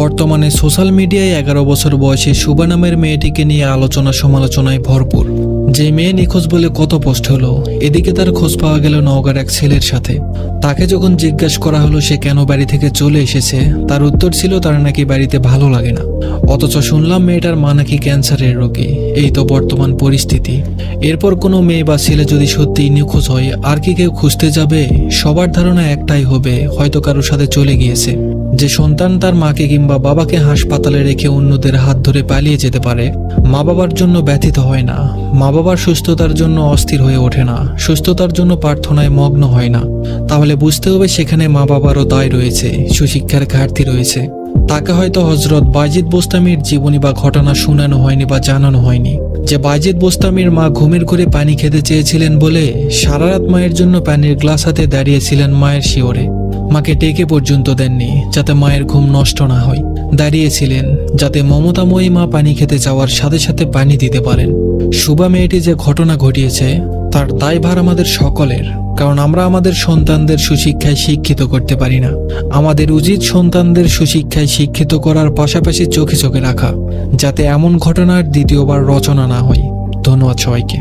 বর্তমানে সোশ্যাল মিডিয়ায় 11 বছর বয়সী শুভা নামের মেয়েটিকে নিয়ে আলোচনা সমালোচনায় ভরপুর। যে মেয়ে নিখোঁজ বলে কত পোস্ট হলো, এদিকে তার খোঁজ পাওয়া গেল নওগাঁর এক ছেলের সাথে। তাকে যখন জিজ্ঞাসা করা হলো সে কেন বাড়ি থেকে চলে এসেছে, তার উত্তর ছিল তার নাকি বাড়িতে ভালো লাগে না। অথচ শুনলাম মেয়েটার মা নাকি ক্যান্সারের রোগী। এই তো বর্তমান পরিস্থিতি। এরপর কোনো মেয়ে বা ছেলে যদি সত্যিই নিখোঁজ হয়, আর কি কেউ খুঁজতে যাবে? সবার ধারণা একটাই হবে, হয়তো কারোর সাথে চলে গিয়েছে। যে সন্তান তার মাকে কিংবা বাবাকে হাসপাতালে রেখে অন্যদের হাত ধরে পালিয়ে যেতে পারে, মা বাবার জন্য ব্যথিত হয় না, মা বাবার সুস্থতার জন্য অস্থির হয়ে ওঠে না, সুস্থতার জন্য প্রার্থনায় মগ্ন হয় না, তাহলে বুঝতে হবে সেখানে মা বাবারও দায় রয়েছে, সুশিক্ষার ঘাটতি রয়েছে। তাকে হয়তো হযরত বায়েজিদ বোস্তামির জীবনী বা ঘটনা শোনানো হয়নি বা জানানো হয়নি যে বায়েজিদ বোস্তামির মা ঘুমের ঘরে পানি খেতে চেয়েছিলেন বলে সারা রাত মায়ের জন্য পানির গ্লাস হাতে দাঁড়িয়েছিলেন মায়ের শিওরে। মাকে ডেকে পর্যন্ত দেননি যাতে মায়ের ঘুম নষ্ট না হয়। দাঁড়িয়েছিলেন যাতে মমতাময়ী মা পানি খেতে যাওয়ার সাথে সাথে পানি দিতে পারেন। শুভা মেয়েটি যে ঘটনা ঘটিয়েছে তার দায়ভার আমাদের সকলের, কারণ আমরা আমাদের সন্তানদের সুশিক্ষায় শিক্ষিত করতে পারি না। আমাদের উচিত সন্তানদের সুশিক্ষায় শিক্ষিত করার পাশাপাশি চোখে চোখে রাখা, যাতে এমন ঘটনার দ্বিতীয়বার রচনা না হয়। ধন্যবাদ সবাইকে।